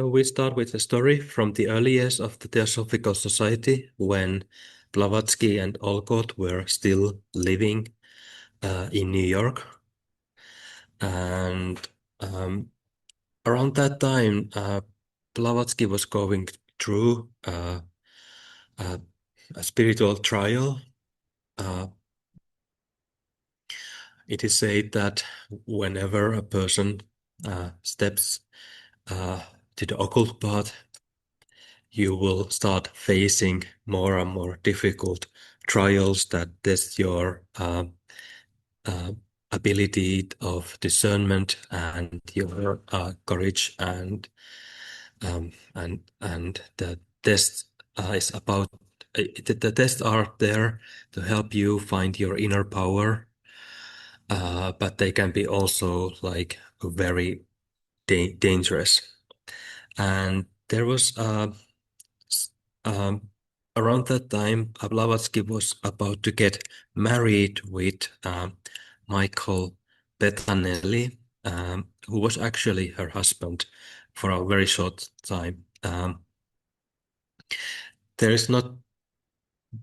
we start with a story from the early years of the Theosophical Society when Blavatsky and Olcott were still living in New York. And around that time, Blavatsky was going through a spiritual trial. It is said that whenever a person steps to the occult path, you will start facing more and more difficult trials that test your ability of discernment and your courage, and the test is about the tests are there to help you find your inner power, but they can be also like very dangerous. And there was um, around that time, Blavatsky was about to get married with Michael Bethanelli, who was actually her husband for a very short time. There is not,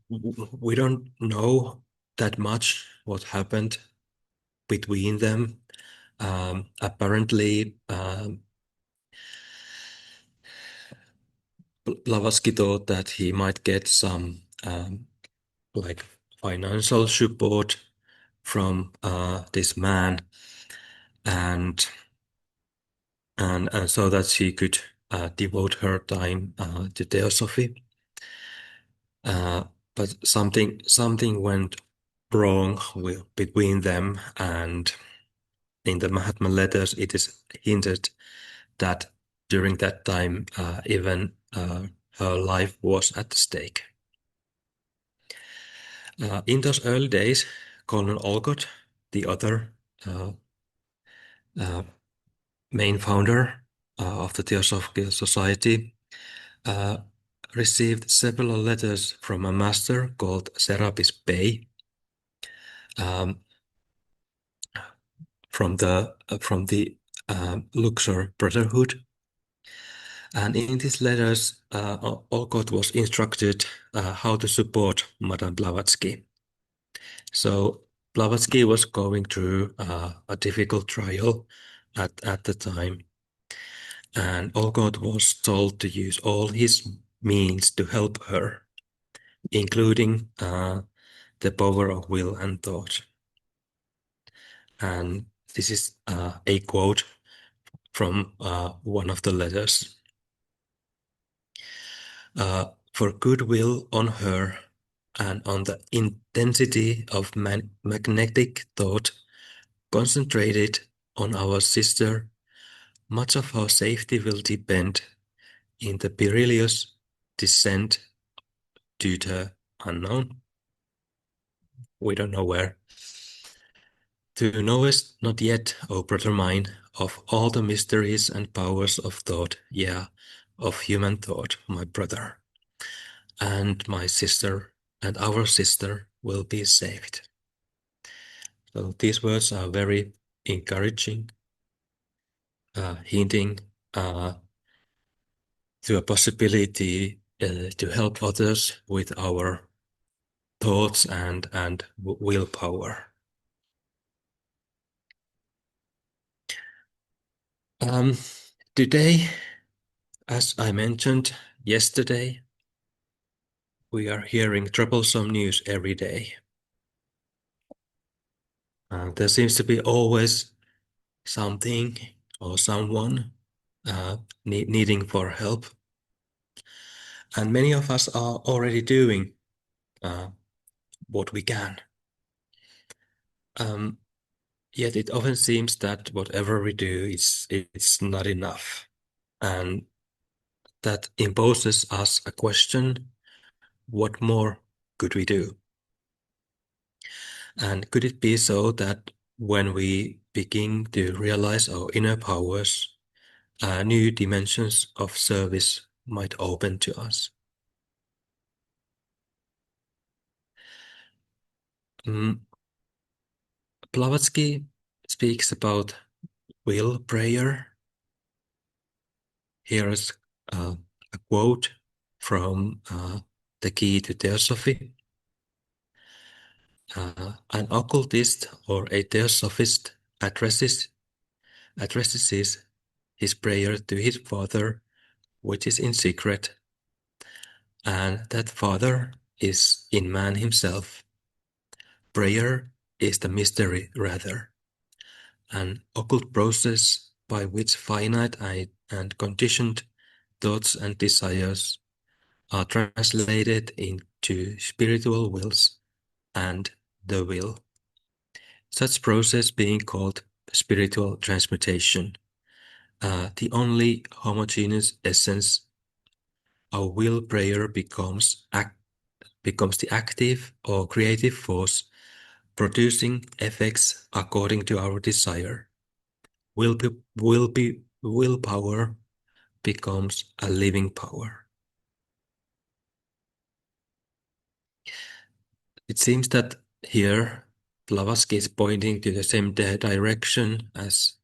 we don't know that much what happened between them. Apparently, Blavatsky thought that he might get some like financial support from this man, and so that she could devote her time to theosophy. But something went wrong between them, and in the Mahatma letters, it is hinted that during that time, even her life was at stake. In those early days, Colonel Olcott, the other main founder of the Theosophical Society, received several letters from a master called Serapis Bey, from the Luxor Brotherhood. And in these letters, Olcott was instructed how to support Madame Blavatsky. So Blavatsky was going through a difficult trial at the time, and Olcott was told to use all his means to help her, including the power of will and thought. And this is a quote from one of the letters. For goodwill on her and on the intensity of magnetic thought concentrated on our sister, much of our safety will depend in the perilous descent to the unknown. We don't know where. Thou knowest not yet, O brother mine, of all the mysteries and powers of thought, yeah, of human thought, my brother. And my sister and our sister will be saved. So these words are very encouraging, hinting to a possibility to help others with our thoughts and willpower. Today, as I mentioned yesterday, we are hearing troublesome news every day. There seems to be always something or someone needing for help. And many of us are already doing what we can. Yet it often seems that whatever we do it's not enough. And that imposes us a question, what more could we do? And could it be so that when we begin to realize our inner powers, new dimensions of service might open to us? Blavatsky speaks about will prayer. Here's a quote from The Key to Theosophy. An occultist or a theosophist addresses his prayer to his Father, which is in secret, and that Father is in man himself. Prayer is the mystery rather, an occult process by which finite and conditioned thoughts and desires are translated into spiritual wills and the will. Such process being called spiritual transmutation, the only homogeneous essence. Our will prayer becomes the active or creative force producing effects according to our desire. Willpower becomes a living power. It seems that here Blavatsky is pointing to the same direction as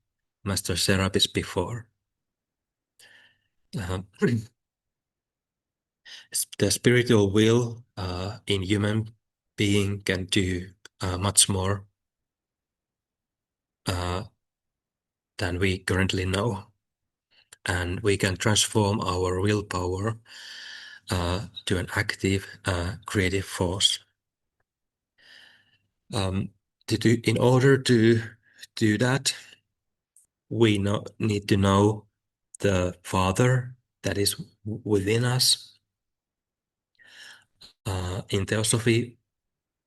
Master Serapis before. The spiritual will in human being can do much more than we currently know. And we can transform our willpower to an active, creative force. In order to do that, we need to know the Father that is within us. In Theosophy,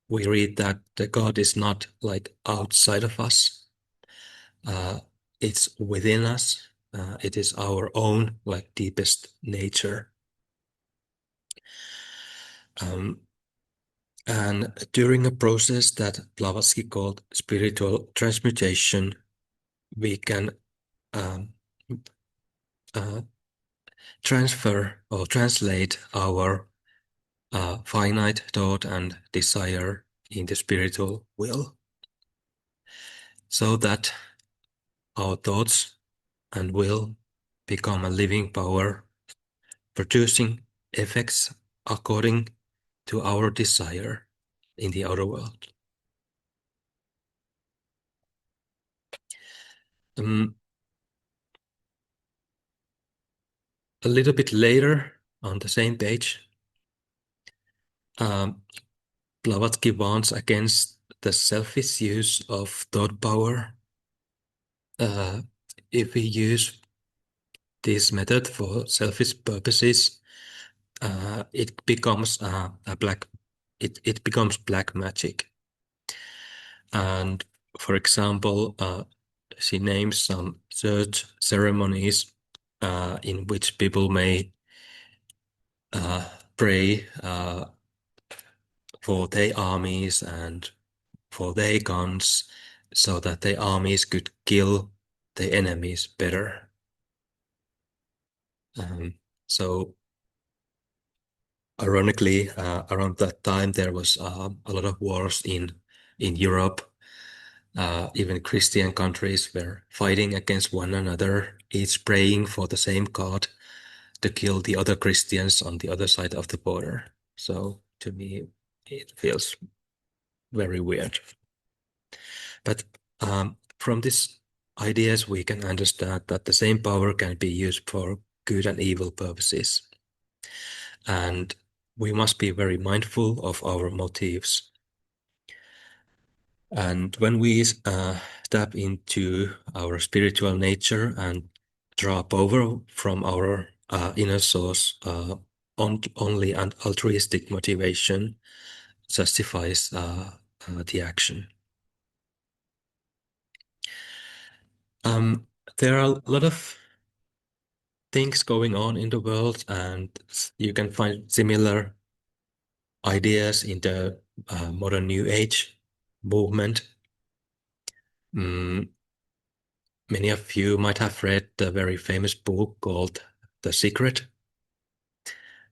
we read that the God is not like outside of us. It's within us. It is our own like deepest nature. And during a process that Blavatsky called spiritual transmutation, we can transfer or translate our finite thought and desire into spiritual will, so that our thoughts and will become a living power, producing effects according to our desire in the outer world. A little bit later on the same page, Blavatsky warns against the selfish use of thought power. If we use this method for selfish purposes, it becomes it becomes black magic. And for example, she names some church ceremonies in which people may pray for their armies and for their guns, so that their armies could kill their enemies better. So ironically, around that time there was a lot of wars in Europe. Even Christian countries were fighting against one another, each praying for the same God to kill the other Christians on the other side of the border. So to me, it feels very weird. But from these ideas, we can understand that the same power can be used for good and evil purposes. And we must be very mindful of our motives. And when we tap into our spiritual nature and draw power from our inner source, only an altruistic motivation justifies the action. There are a lot of things going on in the world, and you can find similar ideas in the modern New Age movement. Many of you might have read the very famous book called The Secret,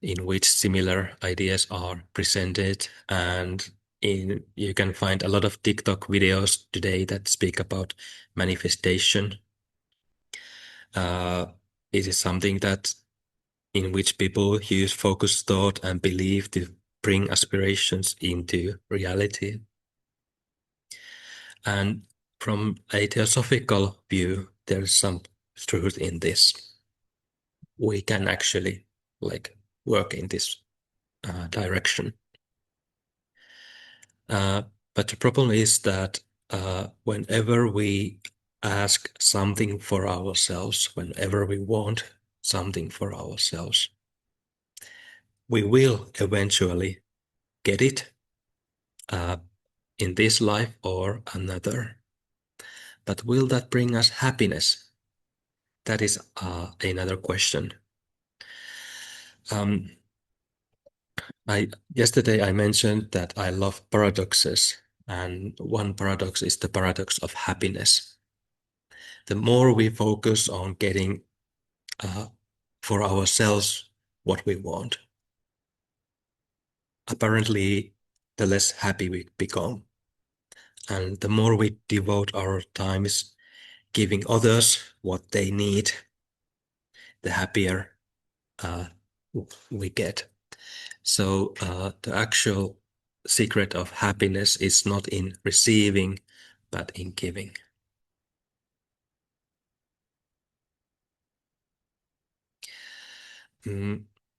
in which similar ideas are presented, and you can find a lot of TikTok videos today that speak about manifestation. it is something that in which people use focused thought and belief to bring aspirations into reality. And from a theosophical view, there is some truth in this. We can actually work in this direction. But the problem is that whenever we ask something for ourselves, whenever we want something for ourselves, we will eventually get it in this life or another. But will that bring us happiness? That is another question. Yesterday I mentioned that I love paradoxes, and one paradox is the paradox of happiness. The more we focus on getting for ourselves what we want, apparently the less happy we become. And the more we devote our times giving others what they need, the happier we get. So the actual secret of happiness is not in receiving, but in giving.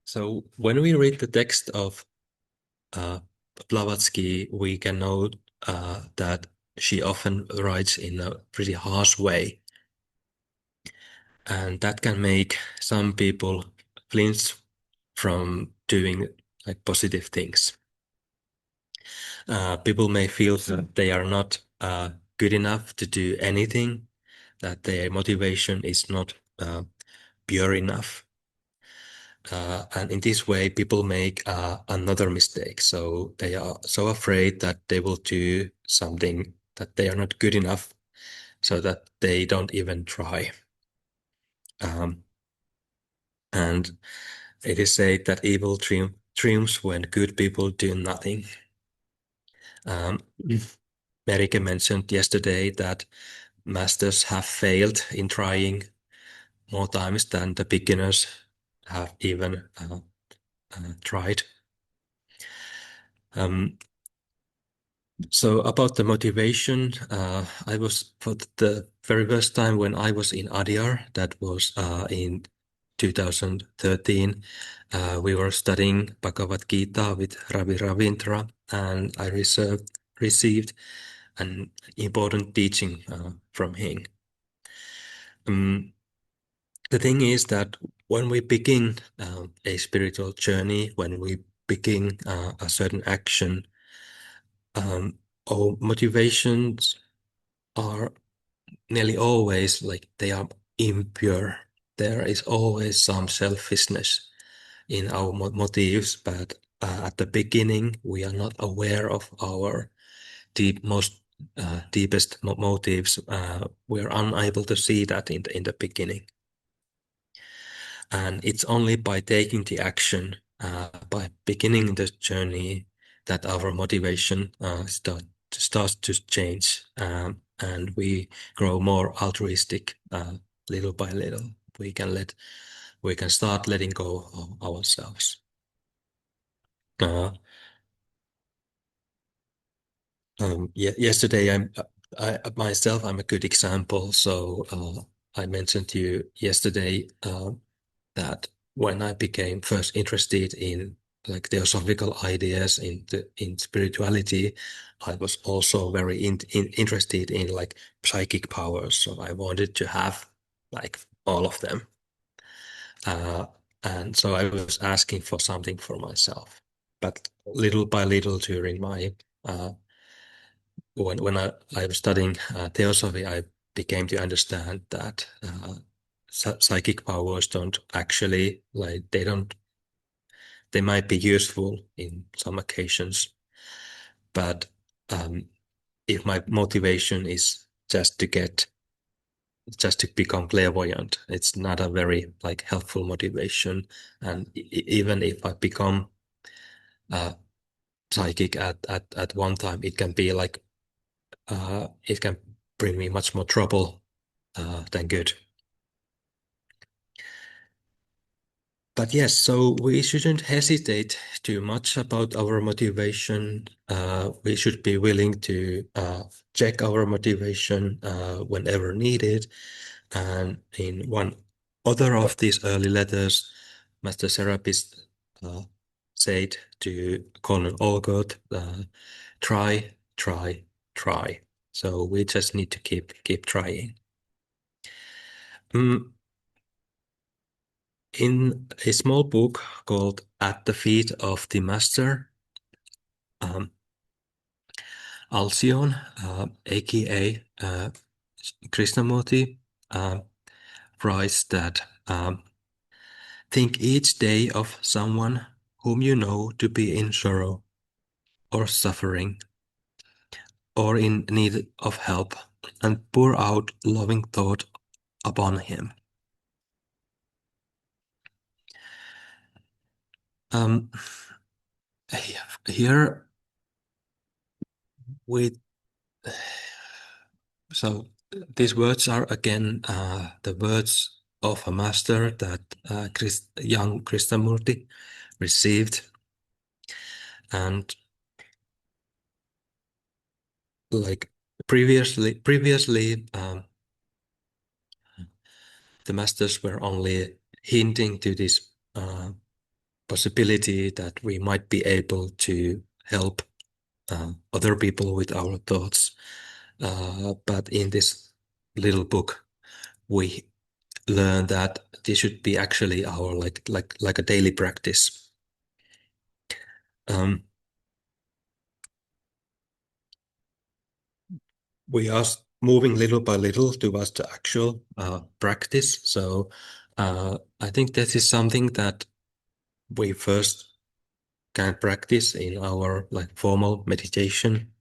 So when we read the text of Blavatsky, we can note that she often writes in a pretty harsh way. And that can make some people flinch from doing positive things. People may feel that they are not good enough to do anything, that their motivation is not pure enough. And in this way, people make another mistake. So they are so afraid that they will do something that they are not good enough, so that they don't even try. And it is said that evil triumphs when good people do nothing. Merike mentioned yesterday that masters have failed in trying more times than the beginners have even tried. So about the motivation, I was for the very first time when I was in Adyar, that was in 2013, we were studying Bhagavad Gita with Ravi Ravindra, and I received an important teaching from him. The thing is that when we begin a spiritual journey, when we begin a certain action, our motivations are nearly always they are impure. There is always some selfishness in our motives, but at the beginning we are not aware of our deepest motives. We are unable to see that in the beginning. And it's only by taking the action, by beginning the journey, that our motivation starts to change, and we grow more altruistic little by little. We can start letting go of ourselves. Yesterday, I myself, I'm a good example. So I mentioned to you yesterday that when I became first interested in theosophical ideas in spirituality, I was also very interested in psychic powers. So I wanted to have all of them. And so I was asking for something for myself. But little by little during my when I was studying theosophy, I became to understand that psychic powers don't actually they might be useful in some occasions, but if my motivation is just to become clairvoyant, it's not a very helpful motivation. And even if I become psychic at one time, it can be it can bring me much more trouble than good. But yes, so we shouldn't hesitate too much about our motivation. We should be willing to check our motivation whenever needed. And in one other of these early letters, Master Serapis said to Colonel Olgot, try, try, try. So we just need to keep trying. In a small book called At the Feet of the Master, Alcyon, aka Krishnamurti, writes that think each day of someone whom you know to be in sorrow or suffering or in need of help, and pour out loving thought upon him. Here we so these words are again the words of a master that young Krishnamurti received, and like previously the masters were only hinting to this possibility that we might be able to help other people with our thoughts. But in this little book, we learn that this should be actually our like a daily practice. We are moving little by little towards the actual practice. So I think this is something that we first can practice in our like formal meditation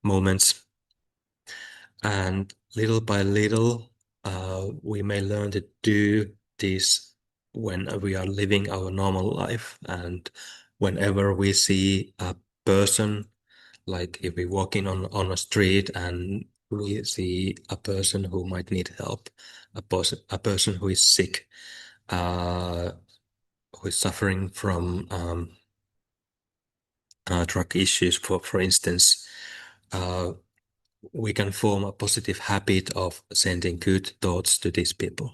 moments, and little by little we may learn to do this when we are living our normal life, and whenever we see a person, like if we walking on a street and we see a person who might need help, a person who is sick, who is suffering from drug issues, for instance, we can form a positive habit of sending good thoughts to these people.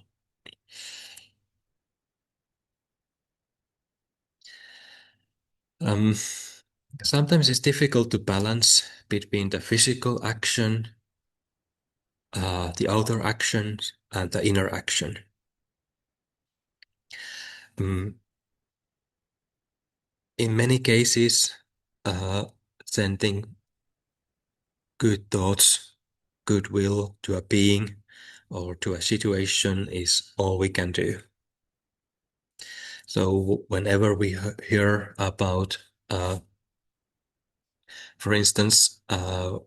Sometimes it's difficult to balance between the physical action, the outer action, and the inner action. In many cases, sending good thoughts, goodwill to a being or to a situation is all we can do. So whenever we hear about, for instance,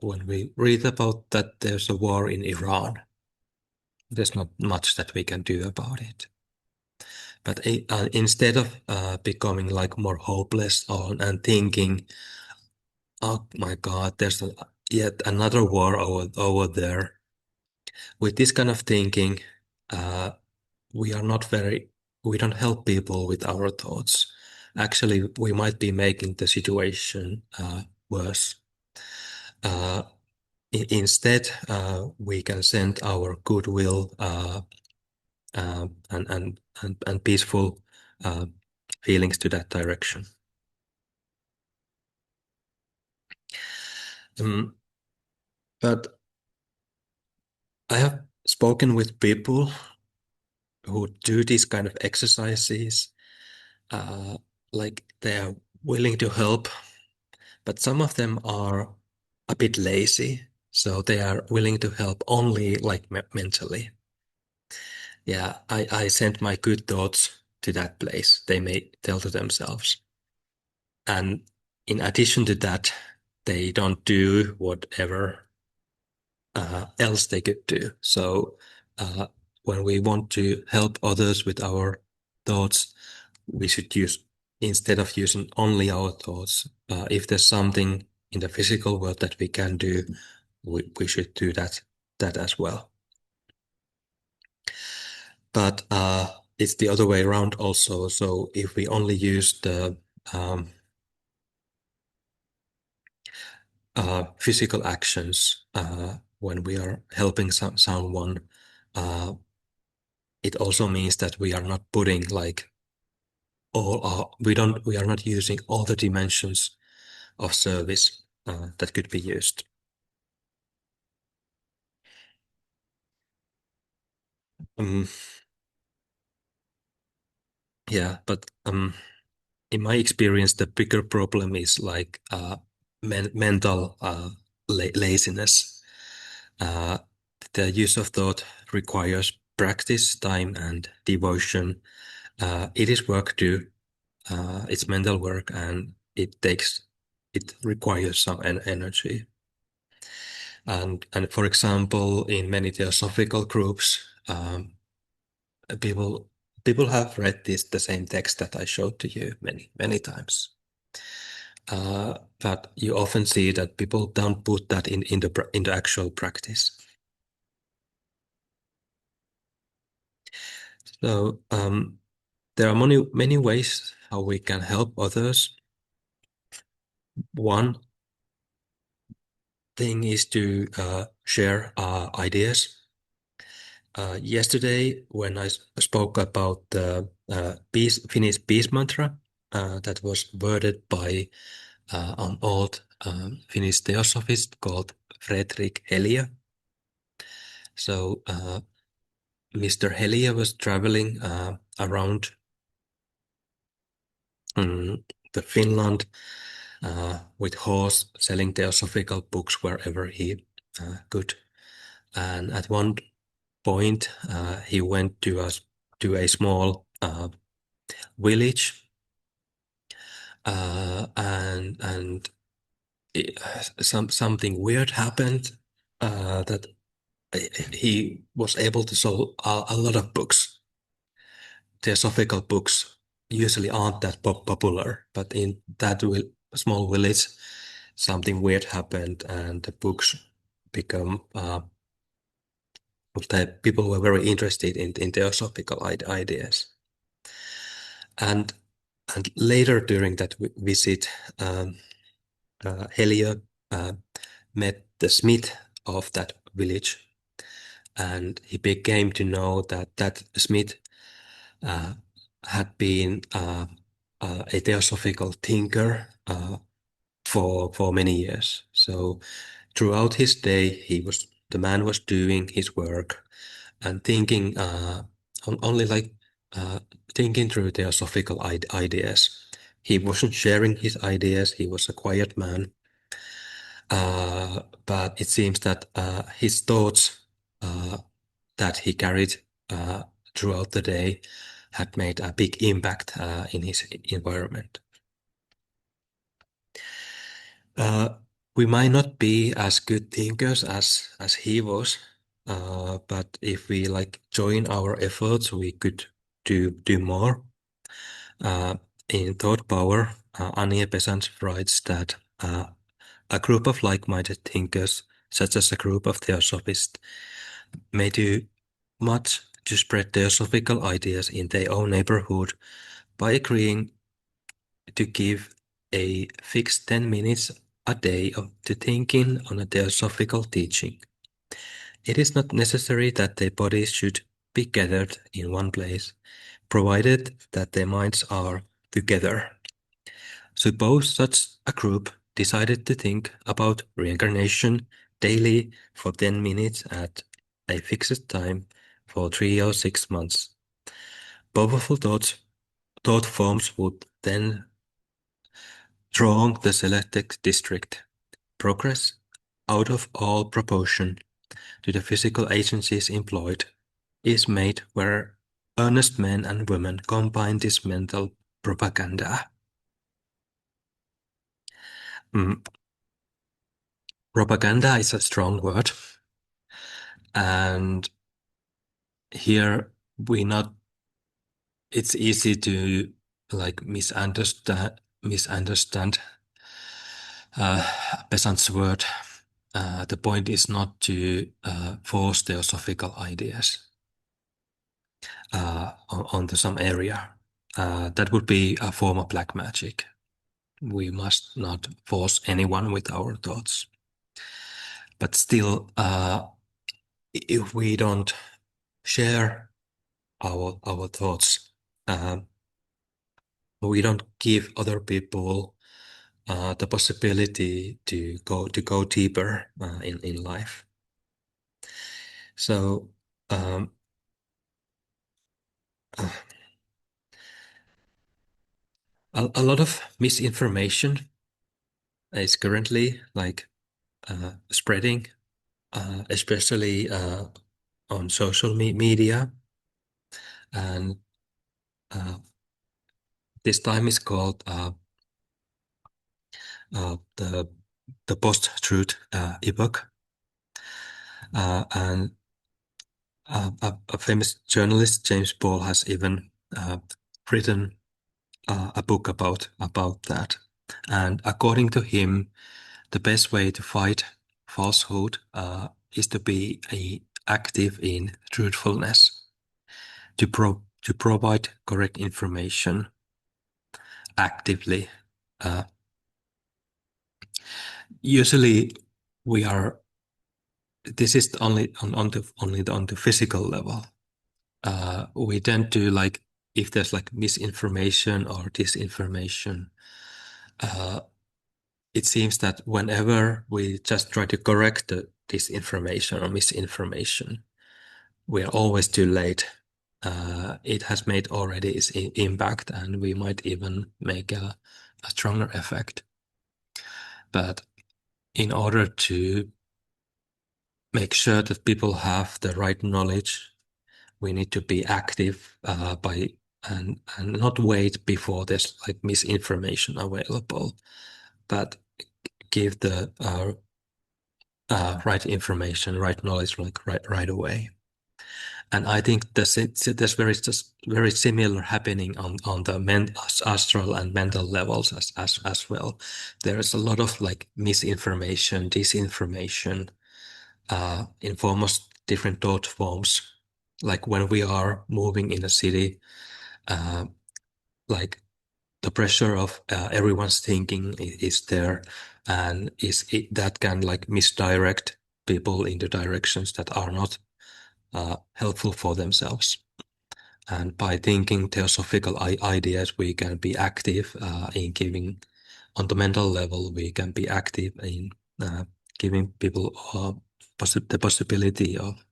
when we read about that there's a war in Iran, there's not much that we can do about it. But instead of becoming like more hopeless and thinking, oh my God, there's yet another war over there. With this kind of thinking, we are not we don't help people with our thoughts. Actually, we might be making the situation worse. Instead, we can send our goodwill and peaceful feelings to that direction. But I have spoken with people who do these kind of exercises, like they are willing to help, but some of them are a bit lazy, so they are willing to help only like mentally. Yeah, I sent my good thoughts to that place, they may tell to themselves. And in addition to that, they don't do whatever else they could do. So when we want to help others with our thoughts, we should use, instead of using only our thoughts, if there's something in the physical world that we can do, we should do that as well. But it's the other way around also. So if we only use the physical actions when we are helping someone, it also means that we are not putting like we are not using all the dimensions of service that could be used. Um, yeah, but in my experience, the bigger problem is like mental laziness. Uh, the use of thought requires practice, time, and devotion. It is work too. It's mental work, and it requires some energy. And for example, in many theosophical groups, people people have read the same text that I showed to you many times. But you often see that people don't put that in the actual practice. So there are many ways how we can help others. One thing is to share ideas. Yesterday, when I spoke about the Finnish peace mantra that was worded by an old Finnish theosophist called Fredrik Helia. So Mr. Helia was traveling around the Finland with horse, selling theosophical books wherever he could. And at one point, he went to a small village, and something weird happened that he was able to sell a lot of books. Theosophical books usually aren't that popular, but in that small village, something weird happened, and the books become. People were very interested in theosophical ideas, and later during that visit, Helia met the smith of that village, and he became to know that that smith uh, had been a theosophical thinker for many years. So throughout his day, the man was doing his work and thinking only like thinking through theosophical ideas. He wasn't sharing his ideas. He was a quiet man, but it seems that his thoughts that he carried uh, throughout the day had made a big impact in his environment. Uh, we might not be as good thinkers as he was, but if we like join our efforts, we could do more. Uh, in Thought Power, Anja Pesant writes that a group of like-minded thinkers, such as a group of theosophists, may do much to spread theosophical ideas in their own neighborhood by agreeing to give a fixed 10 minutes a day to thinking on a theosophical teaching. It is not necessary that their bodies should be gathered in one place, provided that their minds are together. Suppose such a group decided to think about reincarnation daily for 10 minutes at a fixed time for 3 or 6 months. Powerful thought forms would then throng the selected district. Progress, out of all proportion to the physical agencies employed, is made where earnest men and women combine this mental propaganda. Mm, Propaganda is a strong word, and here we not. It's easy to like misunderstand Pesant's word. The point is not to force theosophical ideas. onto some area. That would be a form of black magic. We must not force anyone with our thoughts. But still, if we don't share our thoughts, we don't give other people the possibility to go deeper in life. So a lot of misinformation is currently like spreading, especially on social media, and this time is called the post-truth epoch, and a famous journalist, James Paul, has even written a book about that. And according to him, the best way to fight falsehood is to be active in truthfulness, to provide correct information actively. Usually, we are. This is only on the physical level. We tend to like if there's like misinformation or disinformation. It seems that whenever we just try to correct the disinformation or misinformation, we are always too late. It has made already its impact, and we might even make a stronger effect. But in order to make sure that people have the right knowledge, we need to be active and not wait before there's like misinformation available, but give the right information, right knowledge, like right away. And I think there's very similar happening on the astral and mental levels as well. There is a lot of like misinformation, disinformation, in almost different thought forms. Like when we are moving in a city, like the pressure of everyone's thinking is there, and that can like misdirect people into directions that are not helpful for themselves. And by thinking theosophical ideas, we can be active in giving, on the mental level, we can be active in giving people the possibility of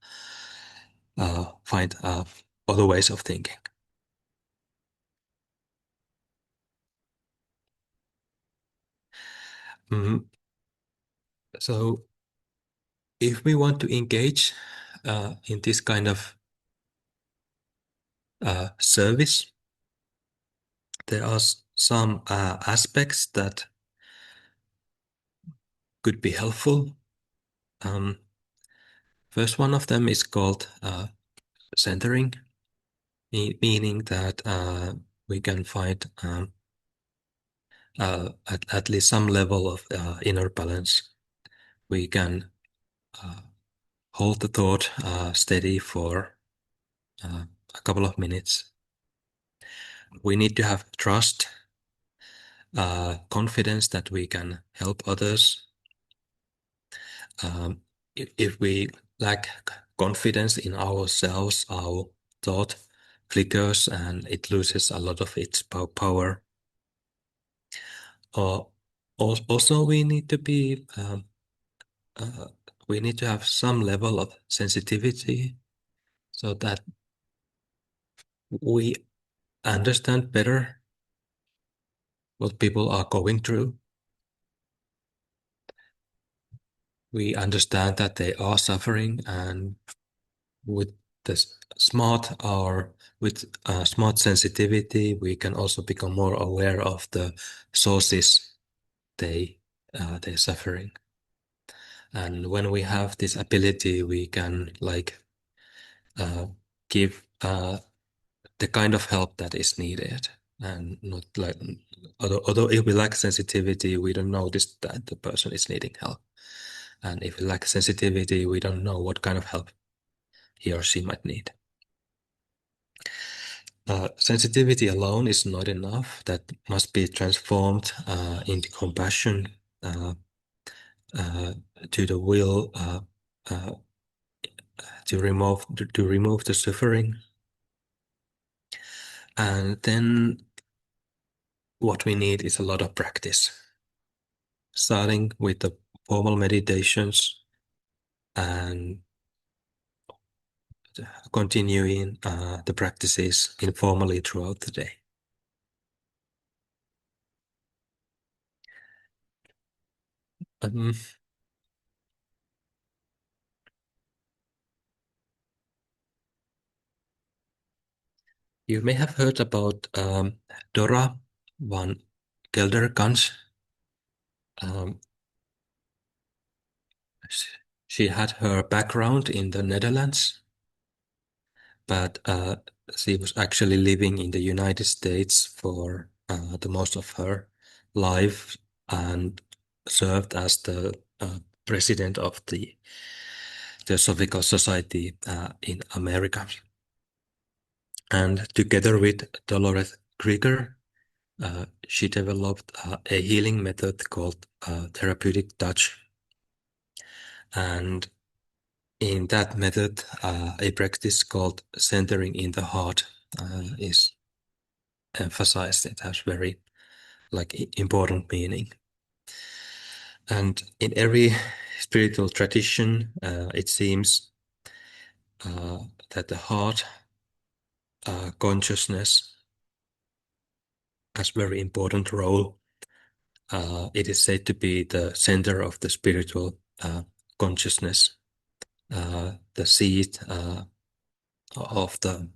find other ways of thinking. Mhm. So if we want to engage in this kind of service, there are some aspects that could be helpful. First one of them is called centering, meaning that we can find at least some level of inner balance. We can hold the thought steady for a couple of minutes. We need to have trust, confidence that we can help others. If we lack confidence in ourselves, our thought flickers and it loses a lot of its power. Also, we need to be we need to have some level of sensitivity so that we understand better what people are going through. We understand that they are suffering, and with the smart or with smart sensitivity, we can also become more aware of the sources they're suffering. And when we have this ability, we can like give the kind of help that is needed, and not like although if we lack sensitivity, we don't notice that the person is needing help, and if we lack sensitivity, we don't know what kind of help he or she might need. Sensitivity alone is not enough. That must be transformed into compassion uh, to the will uh, to remove the suffering. And then what we need is a lot of practice, starting with the formal meditations and continuing the practices informally throughout the day. Um, you may have heard about Dora van Gelderkans. Um, she had her background in the Netherlands, but she was actually living in the United States for the most of her life and served as the president of the Theosophical Society in America. And together with Dolores Krieger, she developed a healing method called therapeutic touch. And in that method, a practice called centering in the heart is emphasized. It has very important meaning. And in every spiritual tradition, it seems that the heart consciousness has very important role. It is said to be the center of the spiritual consciousness, the seat of the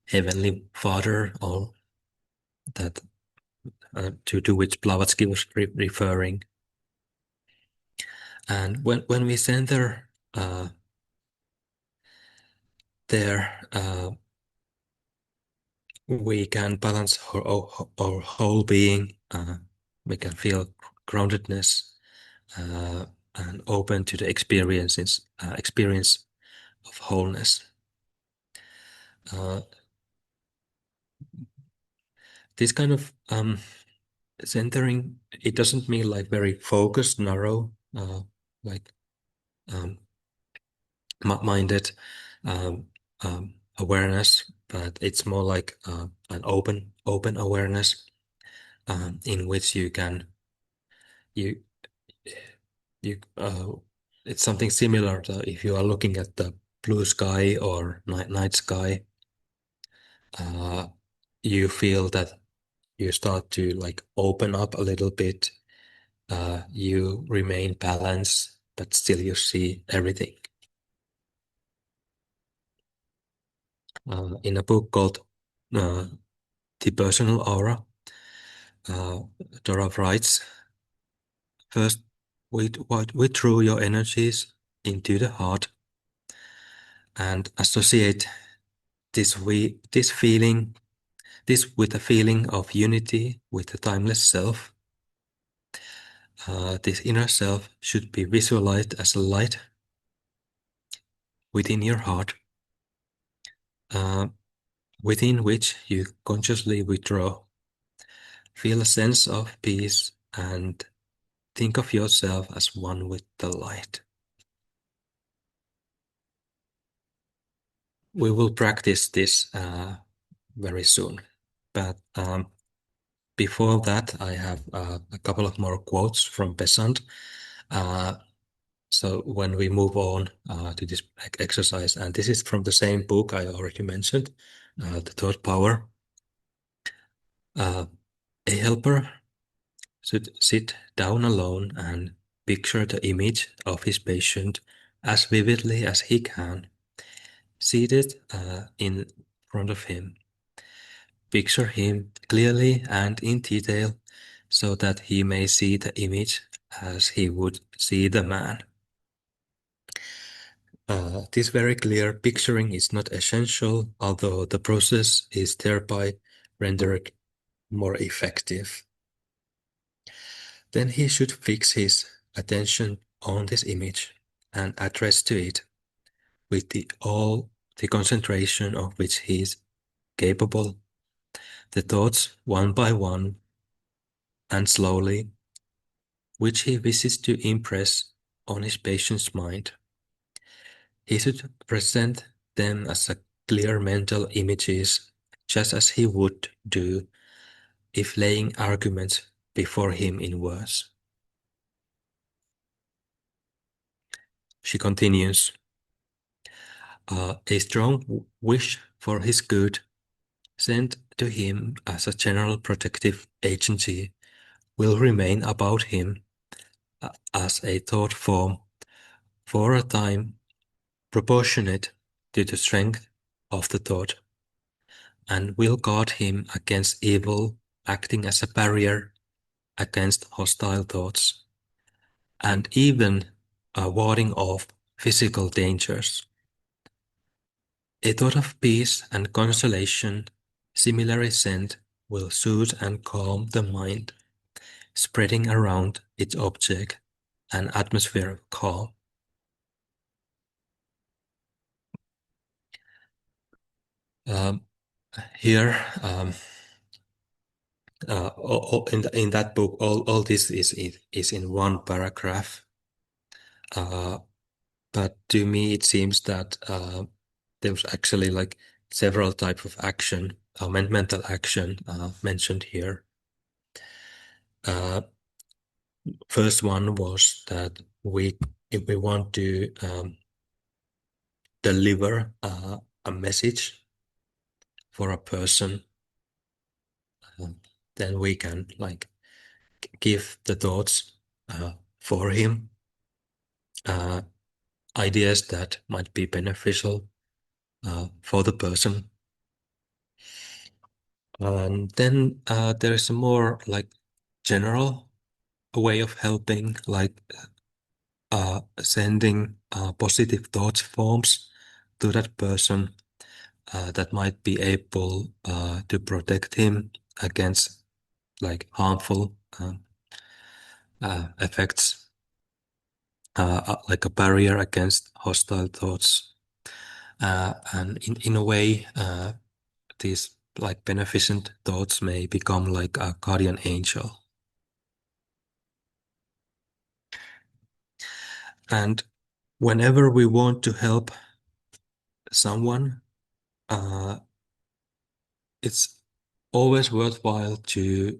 Heavenly Father, or that to which Blavatsky was referring. And when we center there, we can balance our whole being. We can feel groundedness and open to the experience of wholeness. This kind of centering, it doesn't mean like very focused, narrow, like minded awareness, but it's more like an open awareness in which you can you you it's something similar to if you are looking at the blue sky or night sky, you feel that you start to like open up a little bit. You remain balanced, but still you see everything. In a book called The Personal Aura, Dora writes, first, withdraw your energies into the heart and associate this feeling, this with a feeling of unity with the timeless self. This inner self should be visualized as a light within your heart, within which you consciously withdraw. Feel a sense of peace and think of yourself as one with the light. We will practice this very soon, but before that, I have a couple of more quotes from Besant. So when we move on to this exercise, and this is from the same book I already mentioned, The Thought Power. A helper should sit down alone and picture the image of his patient as vividly as he can, seated in front of him. Picture him clearly and in detail so that he may see the image as he would see the man. This very clear picturing is not essential, although the process is thereby rendered more effective. Then he should fix his attention on this image and address to it with all the concentration of which he is capable, the thoughts one by one and slowly, which he wishes to impress on his patient's mind. He should present them as a clear mental images, just as he would do if laying arguments before him in words. She continues, a strong wish for his good sent to him as a general protective agency will remain about him as a thought form for a time proportionate to the strength of the thought, and will guard him against evil, acting as a barrier against hostile thoughts, and even warding off physical dangers. A thought of peace and consolation, similarly sent, will soothe and calm the mind, spreading around its object an atmosphere of calm. Um, Here, in that book, all this is in one paragraph. But to me, it seems that there's actually like several types of action, mental action mentioned here. First one was that if we want to deliver a message for a person, then we can like give the thoughts for him, ideas that might be beneficial for the person. And then there is a more like general way of helping, like sending positive thoughts forms to that person that might be able to protect him against like harmful effects, like a barrier against hostile thoughts. And in a way, these like beneficent thoughts may become like a guardian angel. And whenever we want to help someone, it's always worthwhile to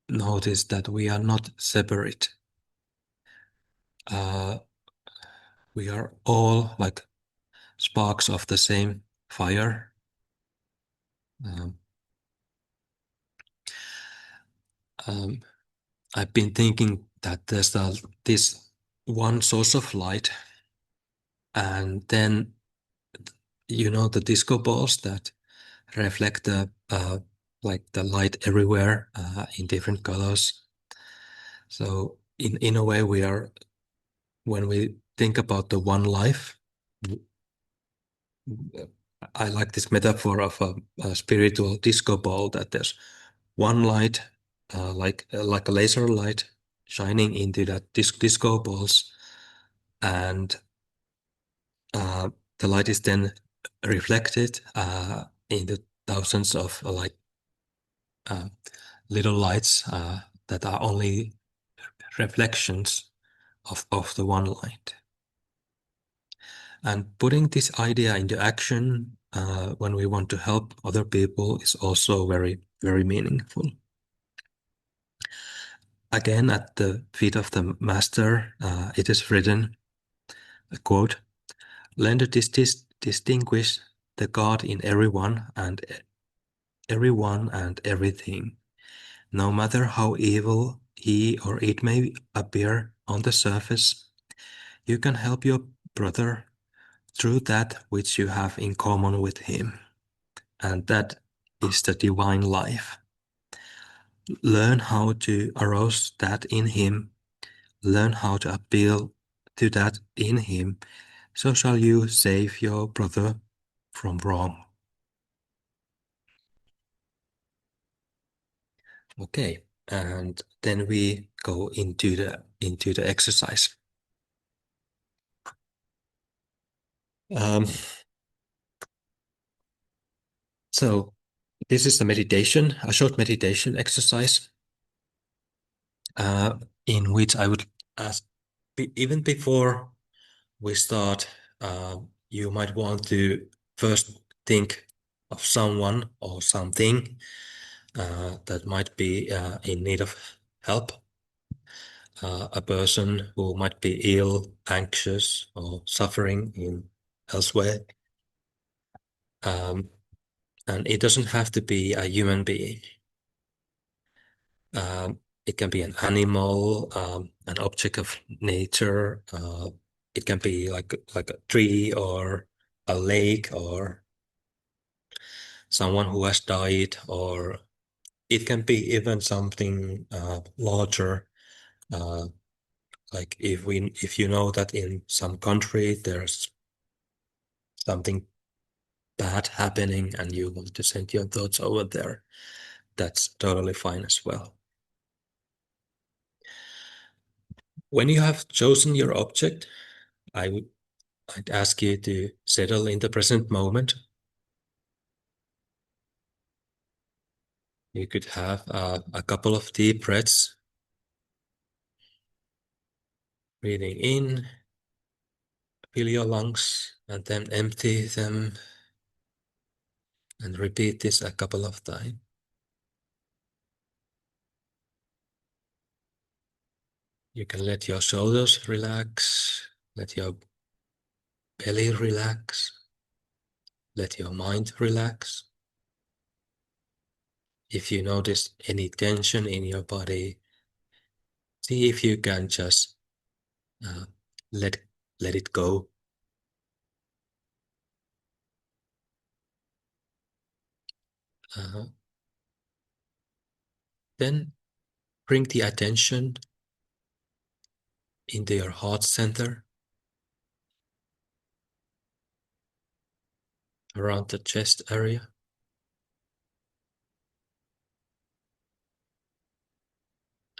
notice that we are not separate. We are all like sparks of the same fire. Um, um, I've been thinking that there's this one source of light, and then the disco balls that reflect the like the light everywhere in different colors. So in a way, we are when we think about the one life. I like this metaphor of a spiritual disco ball that there's one light, like a laser light, shining into that disco balls, and the light is then reflected into thousands of uh, little lights that are only reflections of the one light. And putting this idea into action when we want to help other people is also very, very meaningful. Again, at the feet of the master, it is written, a quote, learn to distinguish the God in everyone and everything, no matter how evil he or it may appear on the surface. You can help your brother through that which you have in common with him, and that is the divine life. Learn how to arouse that in him, learn how to appeal to that in him, so shall you save your brother from wrong. Okay, and then we go into the exercise. So this is a meditation, a short meditation exercise, in which I would ask, even before we start, you might want to first think of someone or something that might be in need of help. A person who might be ill, anxious, or suffering in elsewhere. And it doesn't have to be a human being. It can be an animal, an object of nature. It can be like a tree or a lake or someone who has died, or it can be even something larger. Uh, like if you know that in some country there's something bad happening and you want to send your thoughts over there, that's totally fine as well. When you have chosen your object, I'd ask you to settle in the present moment. You could have a couple of deep breaths, breathing in, fill your lungs, and then empty them, and repeat this a couple of times. You can let your shoulders relax, let your belly relax, let your mind relax. If you notice any tension in your body, see if you can just uh, let it go. Then bring the attention into your heart center, around the chest area.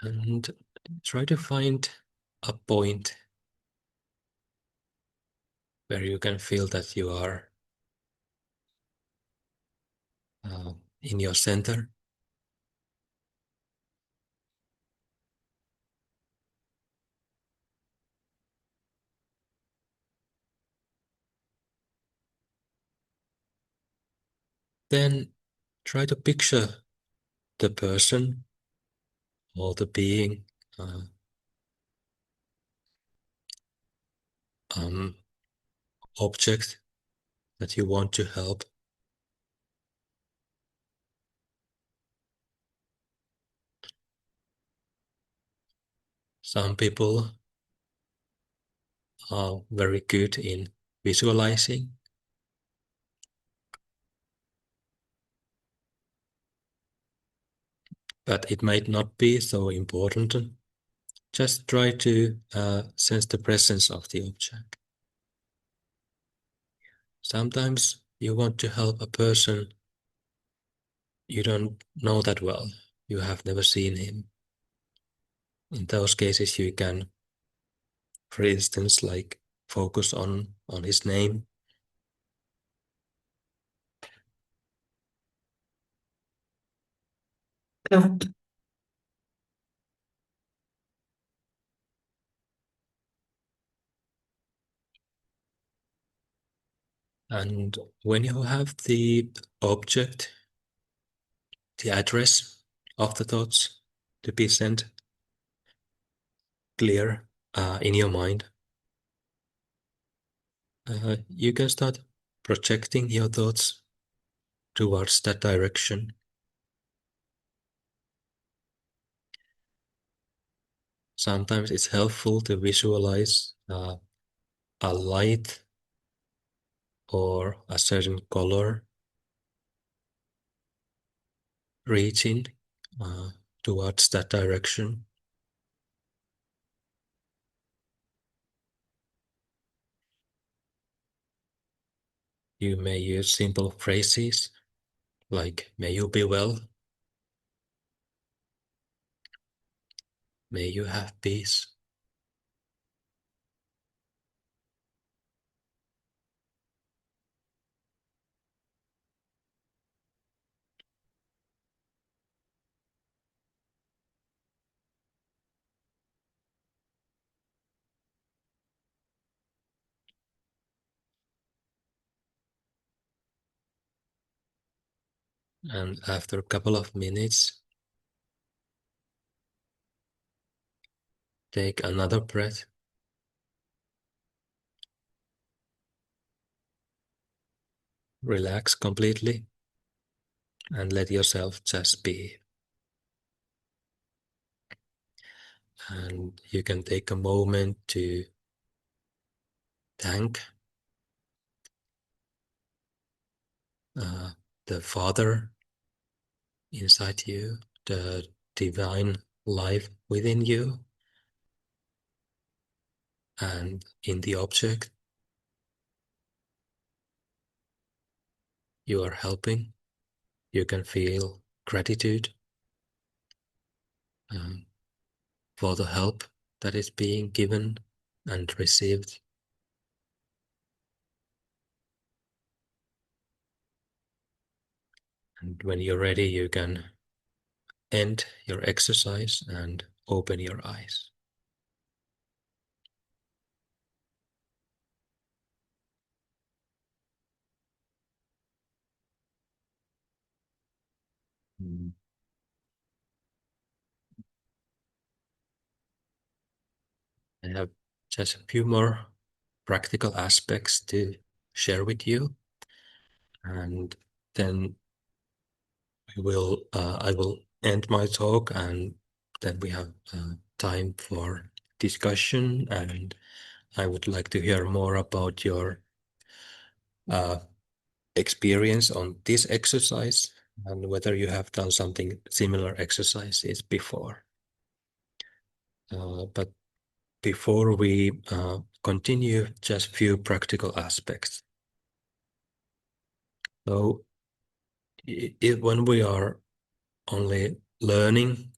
And try to find a point where you can feel that you are in your center. Then try to picture the person or the being, um, object that you want to help. Some people are very good in visualizing, but it might not be so important. Just try to sense the presence of the object. Sometimes you want to help a person you don't know that well. You have never seen him. In those cases, you can, for instance, like focus on his name. Yeah. And when you have the object, the address of the thoughts to be sent clear in your mind, you can start projecting your thoughts towards that direction. Sometimes it's helpful to visualize a light or a certain color reaching towards that direction. You may use simple phrases like, may you be well, may you have peace. And after a couple of minutes, take another breath. Relax completely and let yourself just be. And you can take a moment to thank the Father inside you, the divine life within you, and in the object you are helping. You can feel gratitude um, for the help that is being given and received. And when you're ready, you can end your exercise and open your eyes. Mm. I have just a few more practical aspects to share with you, and then I will end my talk, and then we have time for discussion. And I would like to hear more about your uh, experience on this exercise and whether you have done something similar exercises before. But before we continue, just few practical aspects. So, when we are only learning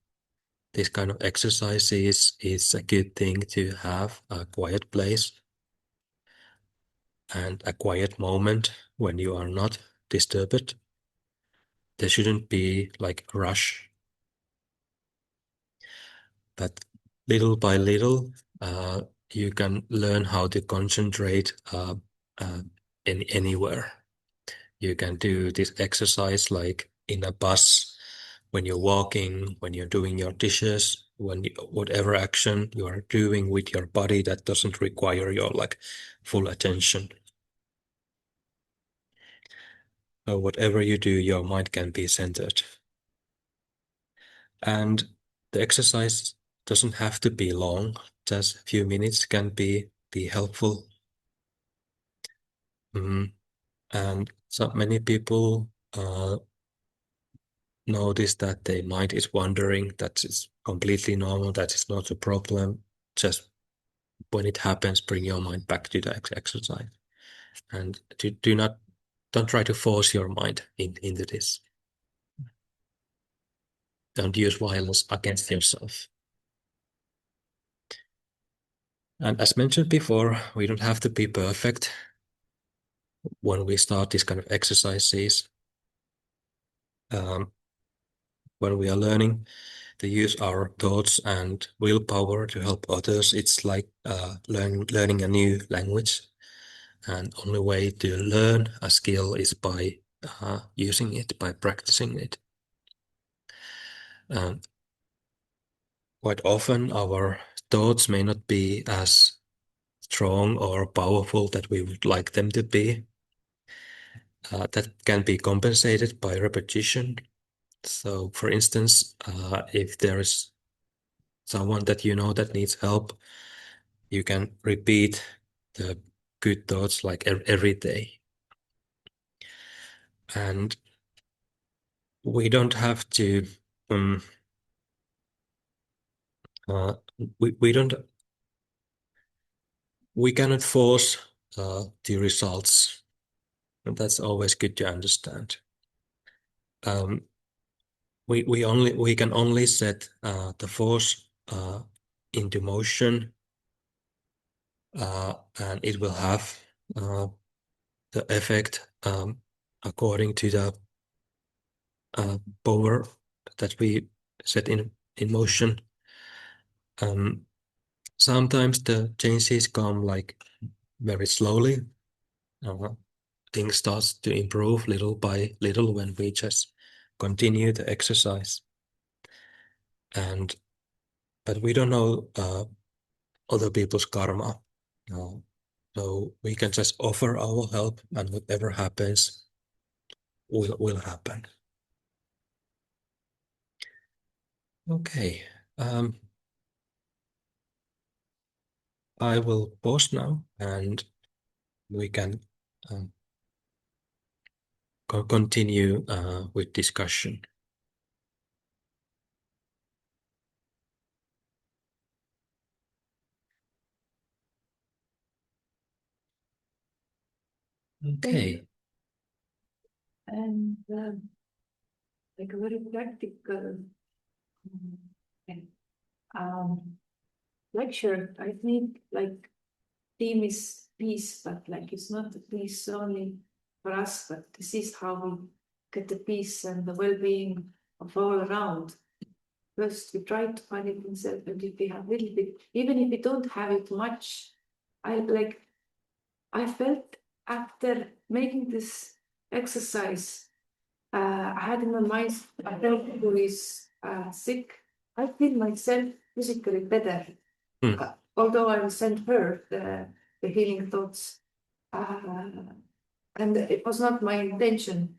this kind of exercises, it's a good thing to have a quiet place and a quiet moment when you are not disturbed. There shouldn't be like rush, but little by little, you can learn how to concentrate uh, anywhere. You can do this exercise like in a bus, when you're walking, when you're doing your dishes, whatever action you are doing with your body that doesn't require your like full attention. So whatever you do, your mind can be centered. And the exercise doesn't have to be long, just a few minutes can be helpful. And so many people notice that their mind is wandering. That is completely normal. That is not a problem. Just when it happens, bring your mind back to the exercise, and don't try to force your mind into this. Don't use violence against yourself. And as mentioned before, we don't have to be perfect when we start this kind of exercises. Um, when we are learning to use our thoughts and willpower to help others, it's like learning a new language. And only way to learn a skill is by using it, by practicing it. And quite often our thoughts may not be as strong or powerful that we would like them to be. That can be compensated by repetition. So, for instance, if there is someone that you know that needs help, you can repeat the good thoughts like every day. And we don't have to, um, uh, we don't, we cannot force the results. And that's always good to understand. Um, we can only set the force into motion, and it will have the effect according to the power that we set in motion. Um, Sometimes the changes come like very slowly. Uh, Things starts to improve little by little when we just continue the exercise. But we don't know other people's karma. So we can just offer our help, and whatever happens will happen. Okay. I will pause now, and we can continue with discussion. Okay. And like a very practical lecture. I think like theme is peace, but like it's not the peace only for us, but this is how we get the peace and the well-being of all around. First, we try to find it in self, and if we have a little bit, even if we don't have it much, I felt after making this exercise, I had in my mind a friend who is sick. I feel myself physically better. Although I will send her the healing thoughts. And it was not my intention.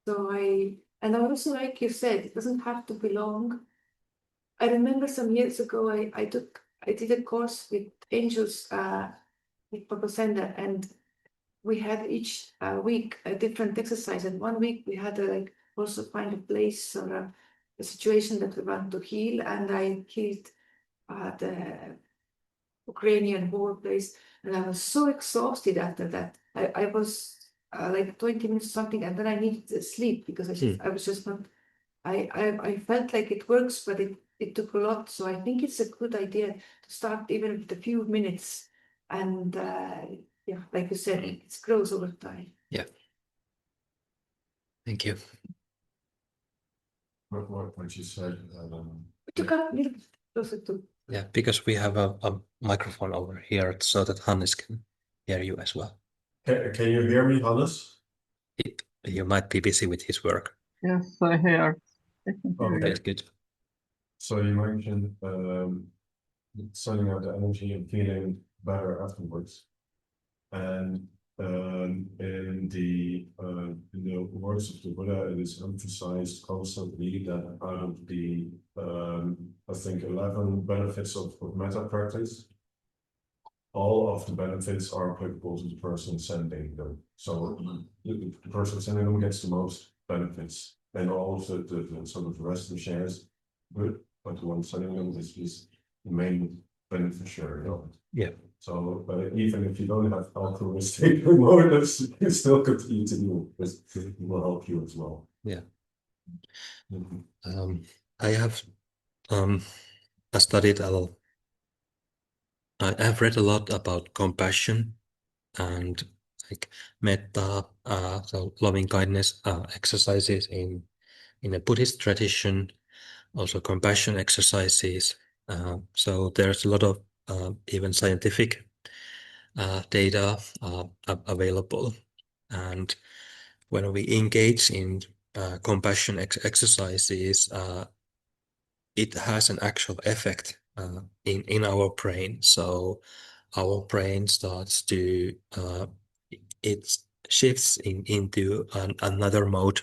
So and also, like you said, it doesn't have to be long. I remember some years ago, I did a course with angels with Papa Sender, and we had each week a different exercise. And one week we had to like also find a place or a situation that we want to heal. And I healed the Ukrainian war place, and I was so exhausted after that. I was like 20 minutes something, and then I needed to sleep because I was just not. I felt like it works, but it took a lot. So I think it's a good idea to start even with a few minutes, and yeah, like you said, it grows over time. Yeah. Thank you. What you said. But you come a little bit closer to. Yeah, because we have a microphone over here so that Hannes can hear you as well. Can you hear me, Hannes? You might be busy with his work. Yes, I hear. Okay. That's good. So you mentioned sending out the energy and feeling better afterwards. And in the words of the Buddha, it is emphasized constantly that out of the I think 11 benefits of metta practice, all of the benefits are applicable to the person sending them. So the person sending them gets the most benefits, and all of the sort of the rest of the shares good, but the one sending them is the main beneficiary of it. Yeah. So, but even if you don't have altruistic motives, you still continue to do it. It will help you as well. Yeah. I have studied a lot. I've read a lot about compassion and like metta, so loving kindness exercises in a Buddhist tradition, also compassion exercises. So there's a lot of even scientific data available, and when we engage in compassion exercises, it has an actual effect in our brain. So our brain starts to it shifts into another mode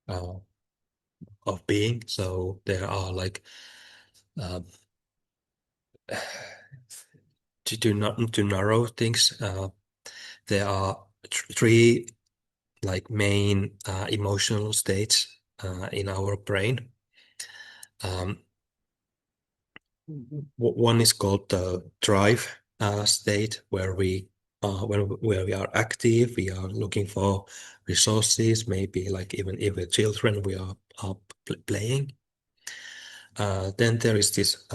of being. So there are like to narrow things. There are three like main emotional states in our brain. One is called the drive state, where we where we are active, we are looking for resources, maybe like even if we're children, we are playing. Then there is this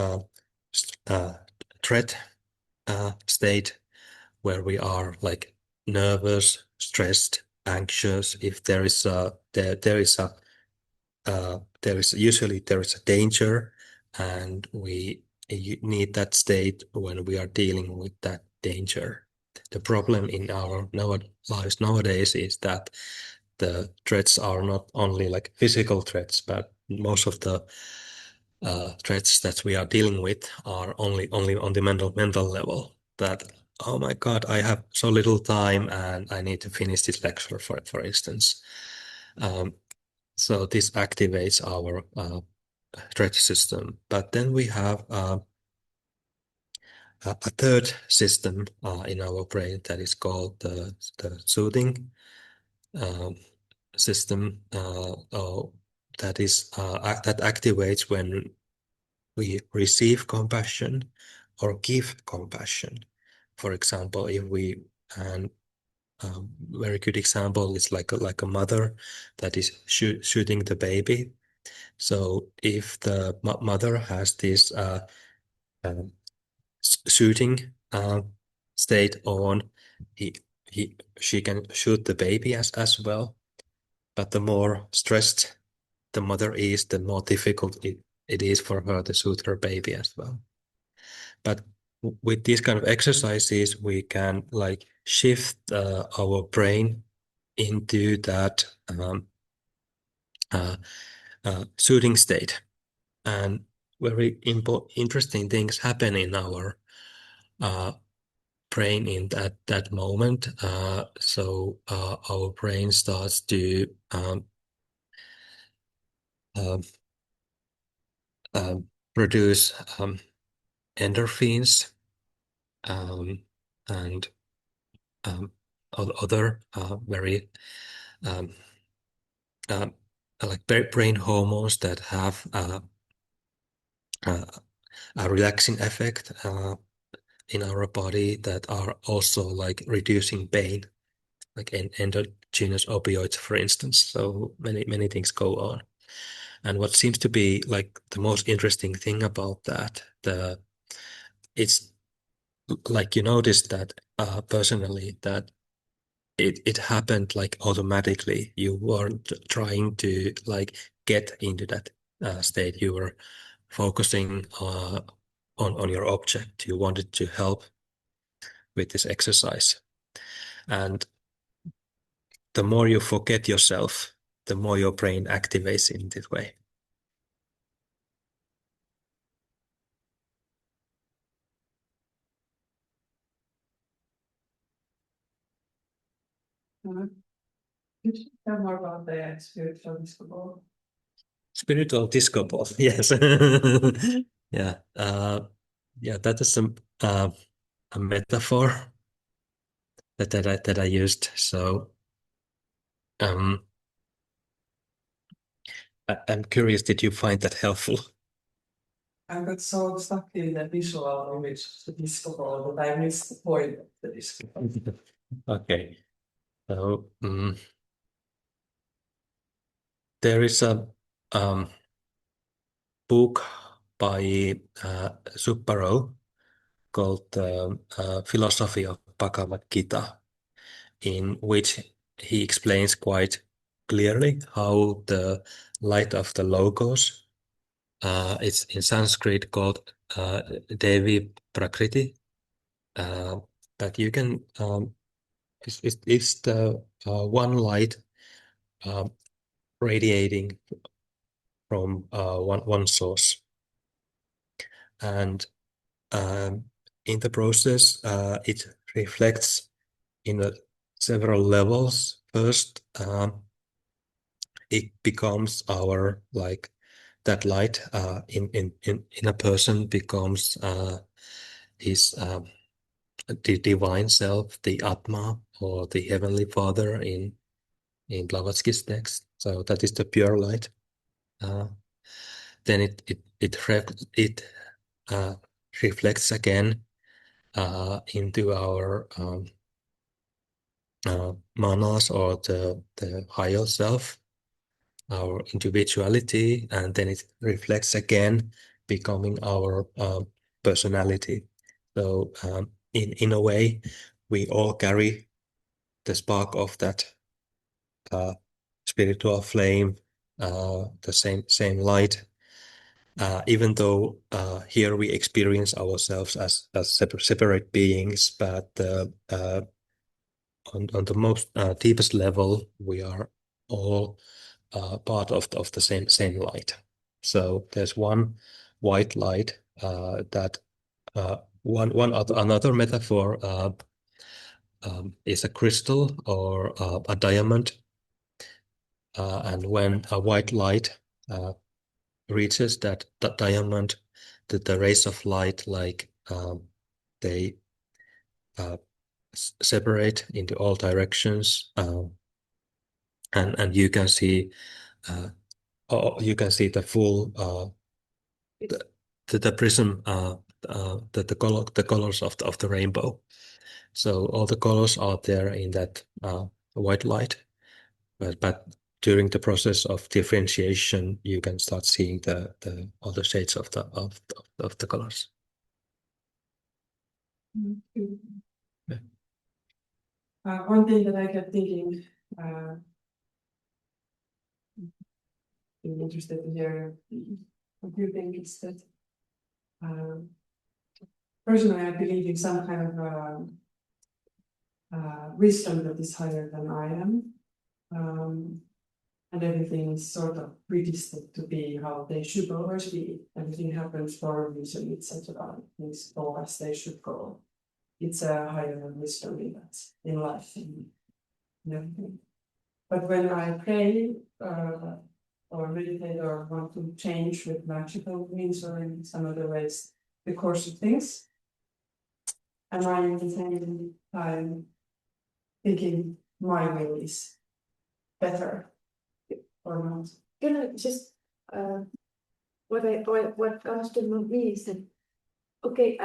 threat state, where we are like nervous, stressed, anxious. If there is usually there is a danger, and we need that state when we are dealing with that danger. The problem in our lives nowadays is that the threats are not only like physical threats, but most of the threats that we are dealing with are only on the mental level. That, oh my God, I have so little time and I need to finish this lecture, for instance. So this activates our threat system. But then we have a third system in our brain that is called the soothing system, that activates when we receive compassion or give compassion. For example, if we and very good example is like a mother that is shooting the baby. So if the mother has this shooting state on, she can shoot the baby as well. But the more stressed the mother is, the more difficult it is for her to shoot her baby as well. But with these kind of exercises, we can like shift our brain into that soothing state, and very interesting things happen in our brain in that moment. So our brain starts to produce endorphins and other very like brain hormones that have a relaxing effect in our body, that are also like reducing pain, like endogenous opioids, for instance. So many things go on. And what seems to be like the most interesting thing about that, it's like you notice that personally that it happened like automatically. You weren't trying to like get into that state. You were focusing on your object. You wanted to help with this exercise. And the more you forget yourself, the more your brain activates in this way. Could you tell more about the spiritual disco ball? Spiritual disco ball, yes. Yeah. Yeah, that is a metaphor that I used. So I'm curious, did you find that helpful? I got so stuck in the visual image of the disco ball that I missed the point of the disco ball. Okay. So there is a book by Subbaro called Philosophy of Bhagavad Gita, in which he explains quite clearly how the light of the logos, it's in Sanskrit called Devi Prakriti, that you can, it's the one light radiating from one source. And in the process, it reflects in several levels. First, it becomes our like that light in a person becomes his the divine self, the Atma, or the Heavenly Father in Blavatsky's text. So that is the pure light. Then it reflects again into our manas, or the higher self, our individuality, and then it reflects again, becoming our personality. So in a way, we all carry the spark of that spiritual flame, the same light. Even though here we experience ourselves as separate beings, but on the most deepest level, we are all part of the same light. So there's one white light that another metaphor is a crystal or a diamond, and when a white light reaches that diamond, the rays of light they separate into all directions, and you can see the full the prism, the colors of the rainbow. So all the colors are there in that white light, but during the process of differentiation, you can start seeing the other shades of the colors. Yeah. One thing that I kept thinking, being interested to hear what you think is that personally I believe in some kind of wisdom that is higher than I am. And everything is sort of predestined to be how they should always be. Everything happens for a reason, etc. Things go as they should go. It's a higher wisdom in life and everything. But when I pray or meditate or want to change with magical means or in some other ways the course of things, am I at the same time thinking my will is better or not? You know, just what comes to me is that, okay,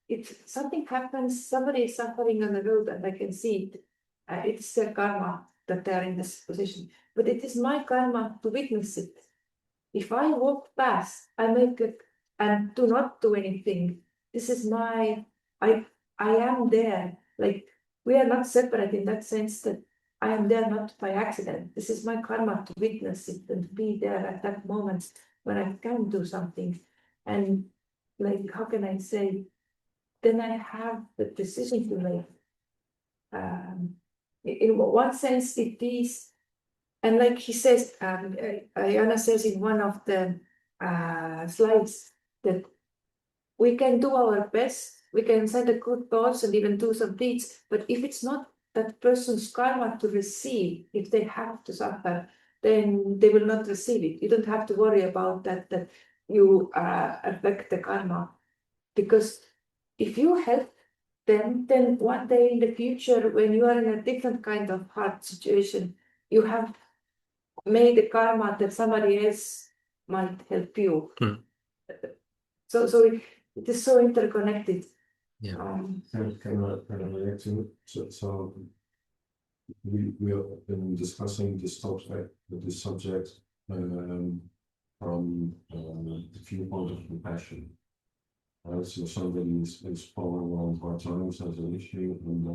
if something happens, somebody is suffering on the road and I can see it, it's their karma that they are in this position, but it is my karma to witness it. If I walk past, I make it and do not do anything. This is I am there. Like, we are not separate in that sense that I am there not by accident. This is my karma to witness it and be there at that moment when I can do something. And like, how can I say? Then I have the decision to make. In one sense, it is, and like he says, Janne says in one of the slides that we can do our best, we can send a good thoughts and even do some deeds, but if it's not that person's karma to receive, if they have to suffer, then they will not receive it. You don't have to worry about that you affect the karma, because if you help them, then one day in the future, when you are in a different kind of hard situation, you have made the karma that somebody else might help you. So it is so interconnected. Yeah. Can I react to it? So we have been discussing this topic, this subject, from the viewpoint of compassion. So somebody is falling on hard times as an issue, and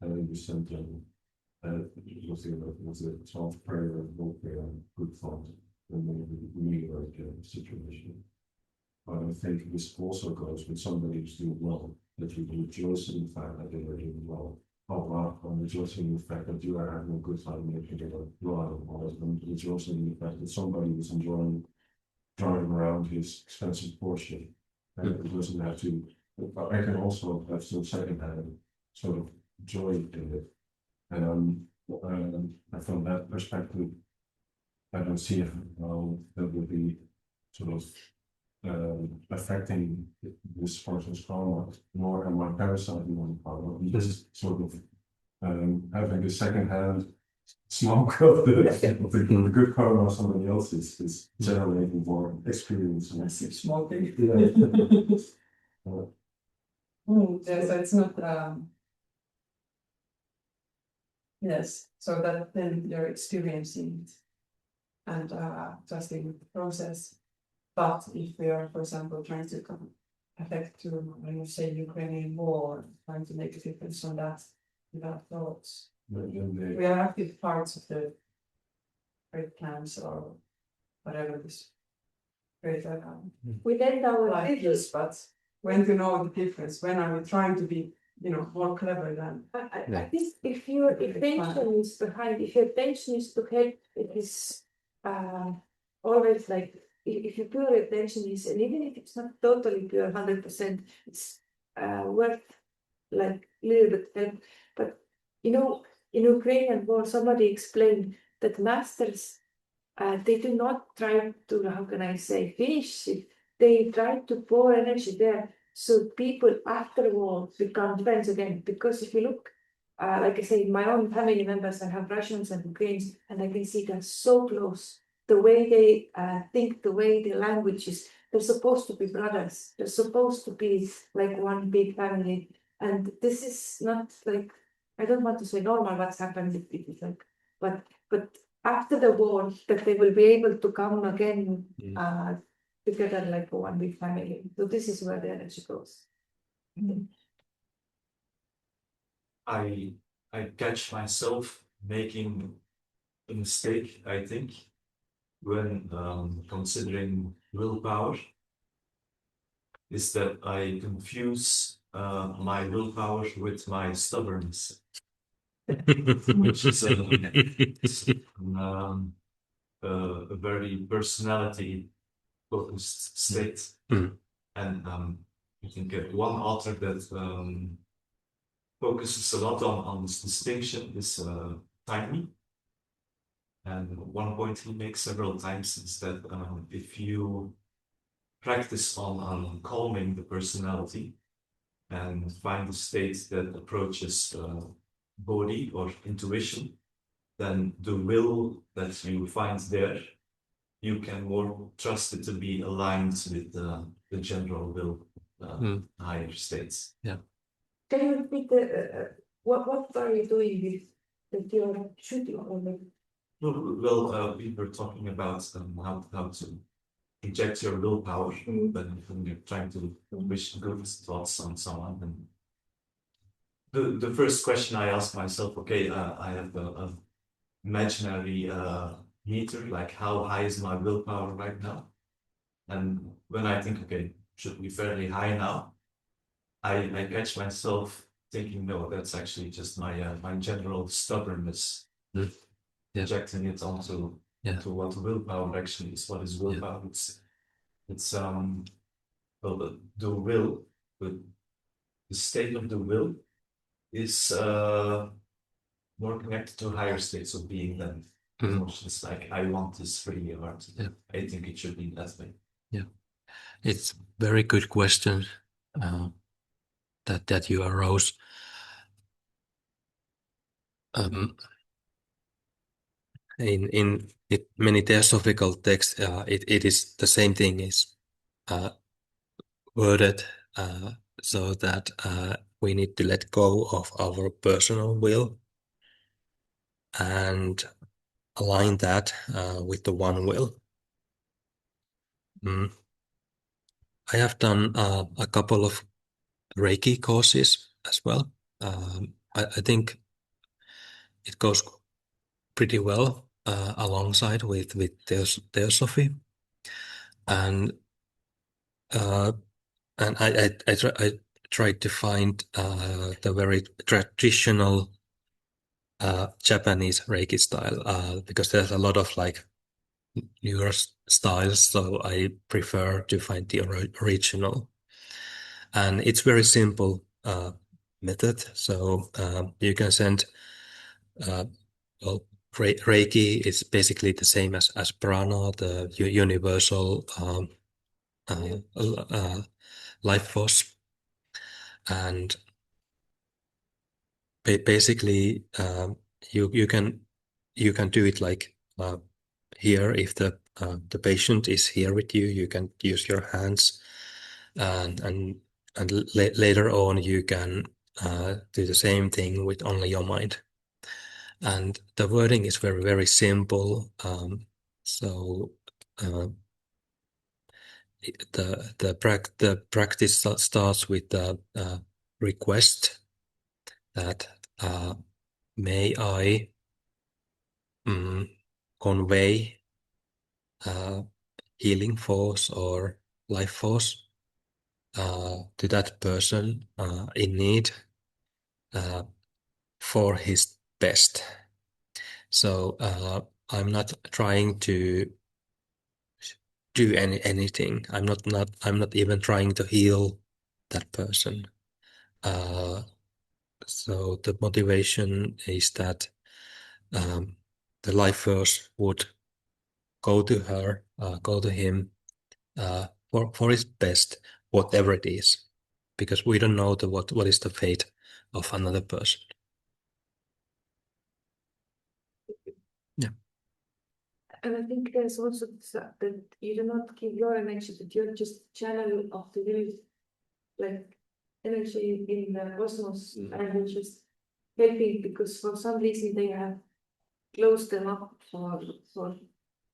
then you send them was a soft prayer, good thought, and then ameliorate the situation. But I think this also goes with somebody who's doing well, that you rejoice in the fact that they are doing well. Oh wow, I'm rejoicing in the fact that you are having a good time making it a well, I'm rejoicing in the fact that somebody is enjoying driving around his expensive Porsche. And it doesn't have to, I can also have some second-hand sort of joy in it. And from that perspective, I don't see how that would be sort of affecting this person's karma, nor am I parasiting on karma. Just sort of having a second-hand smoke of the good karma of somebody else is generating more experience. Massive smoking. Yeah. Yeah, so it's not. Yes, so that then you're experiencing it and trusting with the process. But if we are, for example, trying to affect when you say Ukrainian war, trying to make a difference on that without thoughts, we are active parts of the great plans or whatever this great We lend our life is. But when to know the difference? When are we trying to be more clever than. I think if your intention is behind, if your intention is to help, it is always like if your pure intention is, and even if it's not totally pure, 100%, it's worth like little bit help. But in Ukrainian war, somebody explained that masters they do not try to, how can I say, finish it. They try to pour energy there so people after war become friends again. Because if you look, like I say, my own family members, I have Russians and Ukrainians, and I can see they're so close. The way they think, the way the language is, they're supposed to be brothers. They're supposed to be like one big family. And this is not like, I don't want to say normal what's happened, it is like, but after the war, that they will be able to come again together like one big family. So this is where the energy goes. I catch myself making a mistake, I think, when considering willpower, is that I confuse my willpower with my stubbornness, which is a very personality-focused state. And I think one author that focuses a lot on this distinction is Tiny. And one point he makes several times is that if you practice on calming the personality and find a state that approaches body or intuition, then the will that you find there, you can more trust it to be aligned with the general will, higher states. Yeah. Can you repeat what are you doing with your shooting only? Well, we were talking about how to inject your willpower when you're trying to wish good thoughts on someone. And the first question I ask myself, okay, I have a imaginary meter, like how high is my willpower right now? And when I think, okay, should be fairly high now, I catch myself thinking, no, that's actually just my general stubbornness. Projecting it onto what willpower actually is. What is willpower? It's well, the will, the state of the will is more connected to higher states of being than emotions. Like I want this free art. I think it should be that way. Yeah, it's very good question that you arose. In many theosophical texts, it is the same thing is worded so that we need to let go of our personal will and align that with the one will. I have done a couple of Reiki courses as well. I think it goes pretty well alongside with Theosophy, and I tried to find the very traditional Japanese Reiki style because there's a lot of like newer styles, so I prefer to find the original, and it's very simple method. So you can send well, Reiki is basically the same as prana, the universal life force, and basically you can do it like here. If the patient is here with you, you can use your hands, and later on you can do the same thing with only your mind. And the wording is very, very simple. So the practice starts with the request that may I convey healing force or life force to that person in need for his best. So I'm not trying to do anything. I'm not even trying to heal that person. So the motivation is that the life force would go to her, go to him for his best, whatever it is, because we don't know what is the fate of another person. Yeah. And I think there's also that you do not give your energy, but you're just channel of the universe, like energy in the cosmos, and you're just helping because for some reason they have closed them up for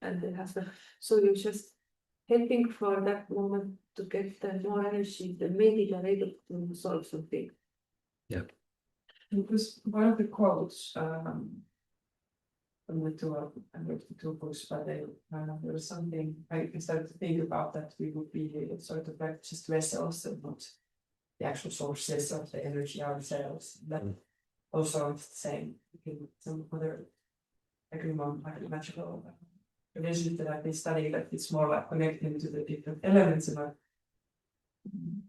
and they have so you're just helping for that moment to get the more energy, then maybe they're able to solve something. Yeah. Because one of the quotes from the two books, but there was something I started to think about that we would be sort of like just vessels and not the actual sources of the energy ourselves. That also it's the same in some other agreement, like magical religions that I've been studying, that it's more like connecting to the different elements and like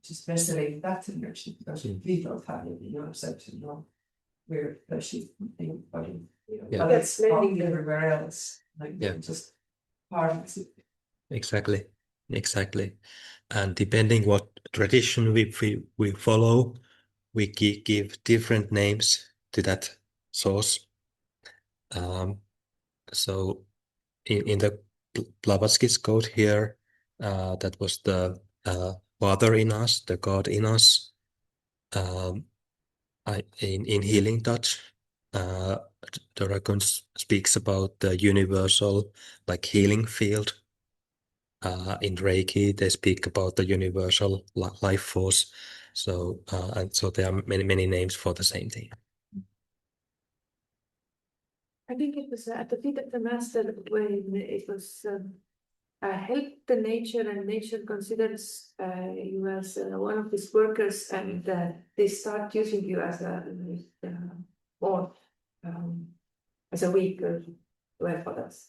just vesseling that energy because we don't have it in ourselves, you know, we're fleshy thing, body. Yeah. But it's all everywhere else, like just part of it. Exactly. And depending what tradition we follow, we give different names to that source. So in the Blavatsky's code here, that was the Father in us, the God in us. In Healing Touch, Dragon speaks about the universal, like healing field. In Reiki, they speak about the universal life force. So and so there are many names for the same thing. I think it was at the feet of the master when it was help the nature, and nature considers you as one of his workers, and they start using you as a more as a vehicle to help others.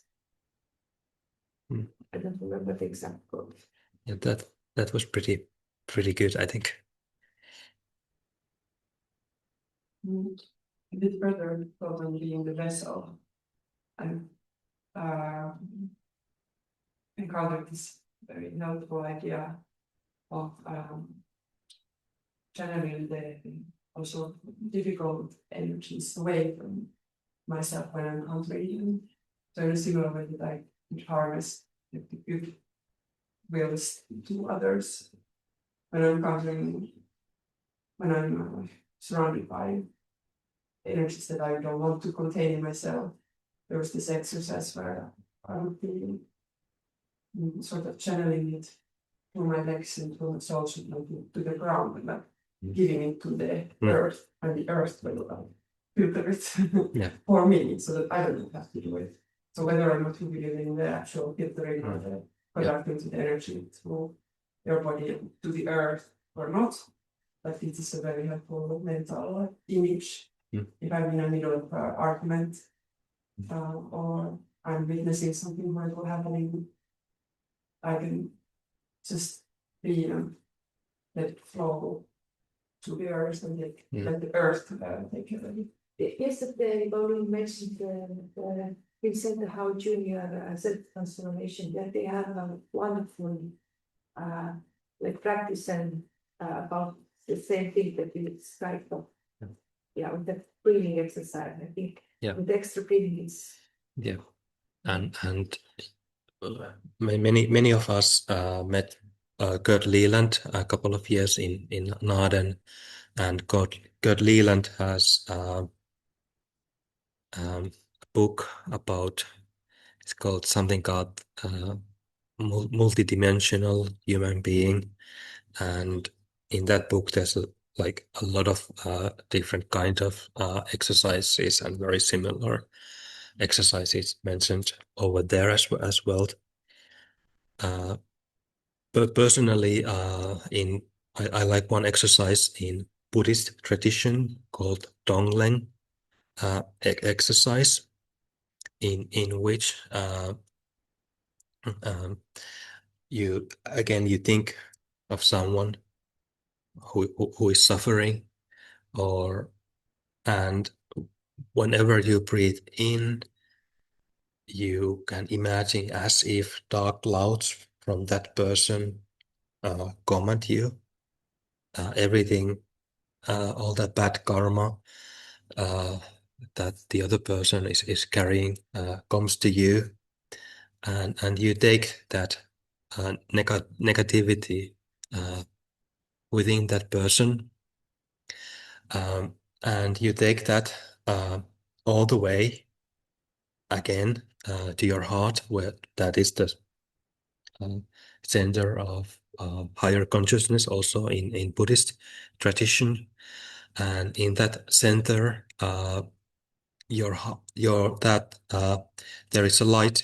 I don't remember the exact quote. Yeah, that was pretty good, I think. A bit further thought on being the vessel, and encountered this very notable idea of channeling the also difficult energies away from myself when I'm encountering. So in a similar way that I could harness the good wills to others when I'm encountering, when I'm surrounded by energies that I don't want to contain in myself. There was this exercise where I would be sort of channeling it through my legs and through my soul to the ground and like giving it to the earth, and the earth will filter it for me so that I don't have to do it. So whether or not you believe in the actual filtering or the conducting to the energy through your body to the earth or not, but it is a very helpful mental image. If I'm in the middle of an argument or I'm witnessing something horrible happening, I can just be let it flow to the earth and let the earth take care of it. Yesterday, Pauli mentioned the Vincent Howe Jr. Self-transformation, that they have a wonderful like practice and about the same thing that you described. With the breathing exercise, I think. With the extra breathing is. And many of us met Gert Leland a couple of years in Naden, and Gert Leland has a book about, it's called something called multidimensional human being, and in that book there's a lot of different kind of exercises and very similar exercises mentioned over there as well. But personally, I like one exercise in Buddhist tradition called Tonglen exercise, in which you think of someone who is suffering, and whenever you breathe in, you can imagine as if dark clouds from that person come at you. Everything, all that bad karma that the other person is carrying comes to you, and you take that negativity within that person, and you take that all the way again to your heart, where that is the center of higher consciousness, also in Buddhist tradition. And in that center, there is a light.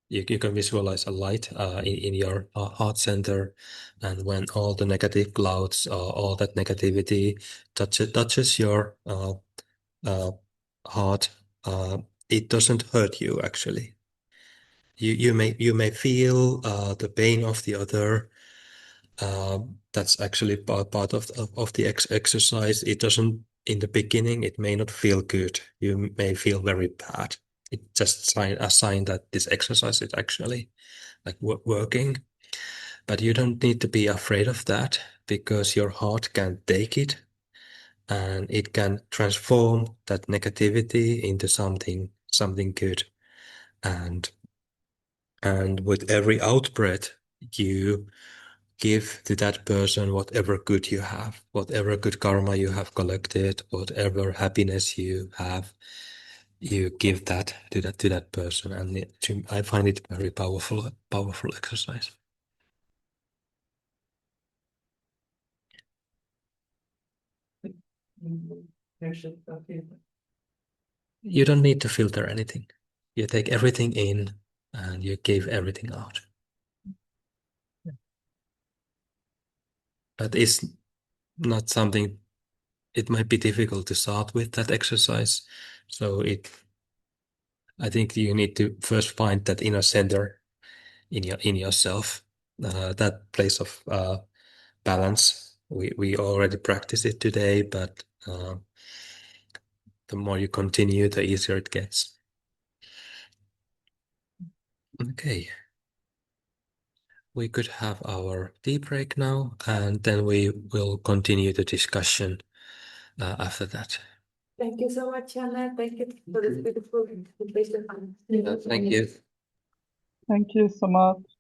You can visualize a light in your heart center, and when all the negative clouds, all that negativity touches your heart, it doesn't hurt you actually. You may feel the pain of the other. That's actually part of the exercise. It doesn't, in the beginning, it may not feel good. You may feel very bad. It's just a sign that this exercise is actually like working. But you don't need to be afraid of that, because your heart can take it, and it can transform that negativity into something good. And with every out breath, you give to that person whatever good you have, whatever good karma you have collected, whatever happiness you have. You give that to that person, and I find it very powerful exercise. You don't need to filter anything. You take everything in, and you give everything out. But it's not something. It might be difficult to start with that exercise, so I think you need to first find that inner center in yourself, that place of balance. We already practice it today, but the more you continue, the easier it gets. Okay. We could have our tea break now, and then we will continue the discussion after that. Thank you so much, Janne. Thank you for this beautiful presentation. Thank you. Thank you so much.